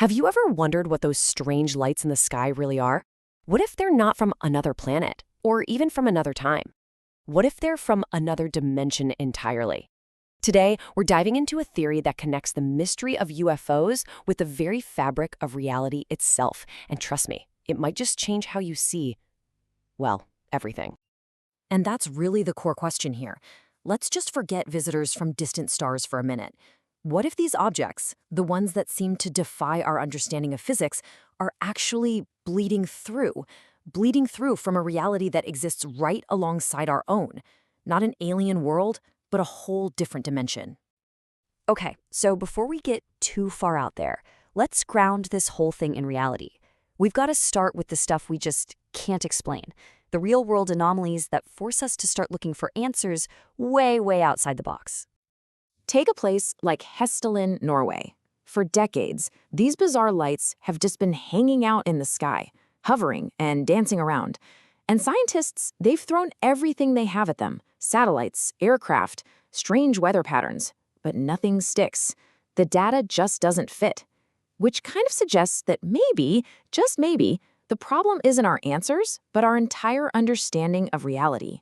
Have you ever wondered what those strange lights in the sky really are? What if they're not from another planet, or even from another time? What if they're from another dimension entirely? Today, we're diving into a theory that connects the mystery of UFOs with the very fabric of reality itself. And trust me, it might just change how you see, well, everything. And that's really the core question here. Let's just forget visitors from distant stars for a minute. What if these objects, the ones that seem to defy our understanding of physics, are actually bleeding through from a reality that exists right alongside our own? Not an alien world, but a whole different dimension. Okay, so before we get too far out there, let's ground this whole thing in reality. We've got to start with the stuff we just can't explain, the real-world anomalies that force us to start looking for answers way, way outside the box. Take a place like Hesselin, Norway. For decades, these bizarre lights have just been hanging out in the sky, hovering and dancing around. And scientists, they've thrown everything they have at them: satellites, aircraft, strange weather patterns, but nothing sticks. The data just doesn't fit, which kind of suggests that maybe, just maybe, the problem isn't our answers, but our entire understanding of reality.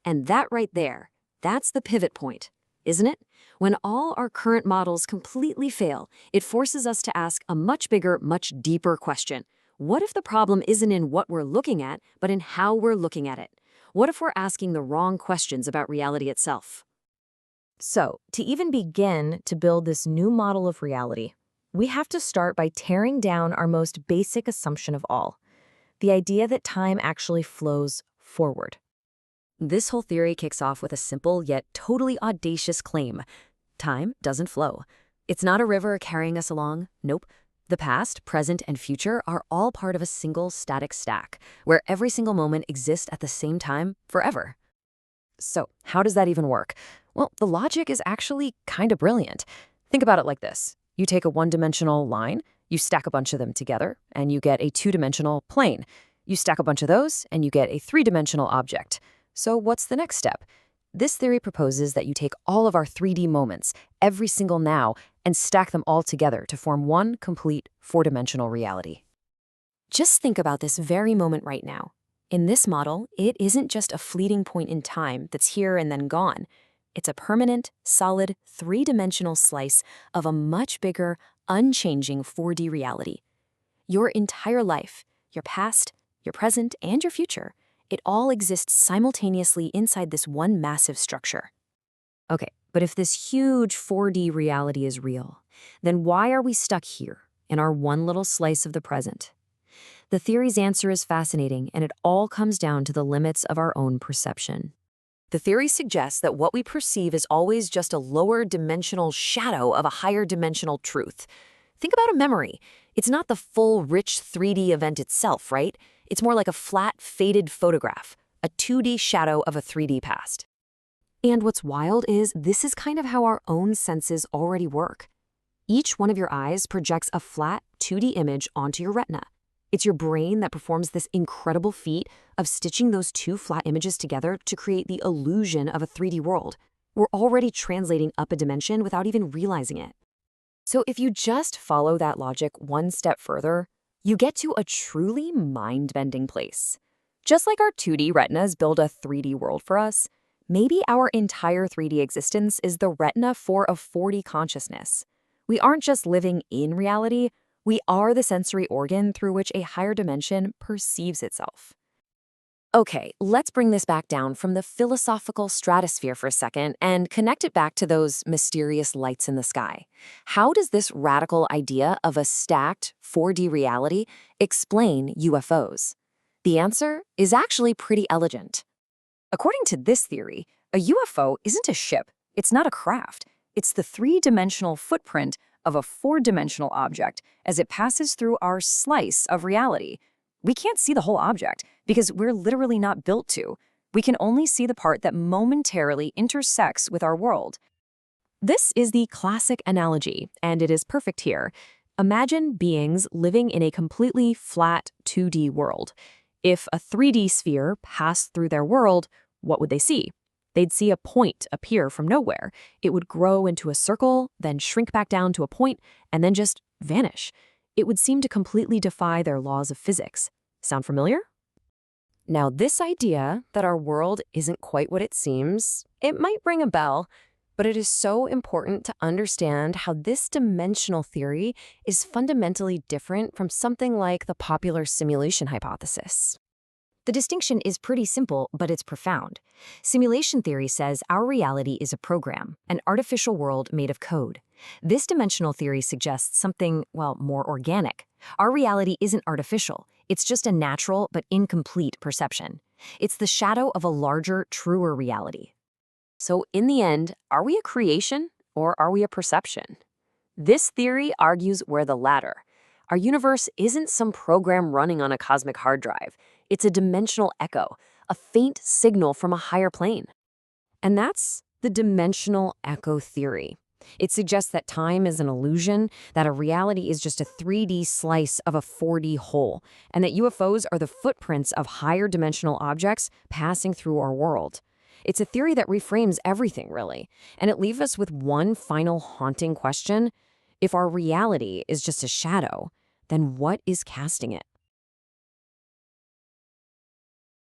And that right there, that's the pivot point, isn't it? When all our current models completely fail, it forces us to ask a much bigger, much deeper question. What if the problem isn't in what we're looking at, but in how we're looking at it? What if we're asking the wrong questions about reality itself? So, to even begin to build this new model of reality, we have to start by tearing down our most basic assumption of all, the idea that time actually flows forward. This whole theory kicks off with a simple yet totally audacious claim. Time doesn't flow. It's not a river carrying us along. Nope. The past, present, and future are all part of a single static stack, where every single moment exists at the same time forever. So, how does that even work? Well, the logic is actually kind of brilliant. Think about it like this. You take a one-dimensional line, you stack a bunch of them together, and you get a two-dimensional plane. You stack a bunch of those, and you get a three-dimensional object. So what's the next step? This theory proposes that you take all of our 3D moments, every single now, and stack them all together to form one complete four-dimensional reality. Just think about this very moment right now. In this model, it isn't just a fleeting point in time that's here and then gone. It's a permanent, solid, three-dimensional slice of a much bigger, unchanging 4D reality. Your entire life, your past, your present, and your future, it all exists simultaneously inside this one massive structure. Okay, but if this huge 4D reality is real, then why are we stuck here in our one little slice of the present? The theory's answer is fascinating, and it all comes down to the limits of our own perception. The theory suggests that what we perceive is always just a lower dimensional shadow of a higher dimensional truth. Think about a memory. It's not the full, rich 3D event itself, right? It's more like a flat, faded photograph, a 2D shadow of a 3D past. And what's wild is this is kind of how our own senses already work. Each one of your eyes projects a flat, 2D image onto your retina. It's your brain that performs this incredible feat of stitching those two flat images together to create the illusion of a 3D world. We're already translating up a dimension without even realizing it. So if you just follow that logic one step further, you get to a truly mind-bending place. Just like our 2D retinas build a 3D world for us, maybe our entire 3D existence is the retina for a 4D consciousness. We aren't just living in reality, we are the sensory organ through which a higher dimension perceives itself. Okay, let's bring this back down from the philosophical stratosphere for a second and connect it back to those mysterious lights in the sky. How does this radical idea of a stacked 4D reality explain UFOs? The answer is actually pretty elegant. According to this theory, a UFO isn't a ship, it's not a craft. It's the three-dimensional footprint of a four-dimensional object as it passes through our slice of reality. We can't see the whole object because we're literally not built to. We can only see the part that momentarily intersects with our world. This is the classic analogy, and it is perfect here. Imagine beings living in a completely flat 2D world. If a 3D sphere passed through their world, what would they see? They'd see a point appear from nowhere. It would grow into a circle, then shrink back down to a point, and then just vanish. It would seem to completely defy their laws of physics. Sound familiar? Now, this idea that our world isn't quite what it seems, it might ring a bell, but it is so important to understand how this dimensional theory is fundamentally different from something like the popular simulation hypothesis. The distinction is pretty simple, but it's profound. Simulation theory says our reality is a program, an artificial world made of code. This dimensional theory suggests something, well, more organic. Our reality isn't artificial. It's just a natural but incomplete perception. It's the shadow of a larger, truer reality. So in the end, are we a creation or are we a perception? This theory argues we're the latter. Our universe isn't some program running on a cosmic hard drive. It's a dimensional echo, a faint signal from a higher plane. And that's the dimensional echo theory. It suggests that time is an illusion, that a reality is just a 3D slice of a 4D whole, and that UFOs are the footprints of higher dimensional objects passing through our world. It's a theory that reframes everything, really, and it leaves us with one final haunting question. If our reality is just a shadow, then what is casting it?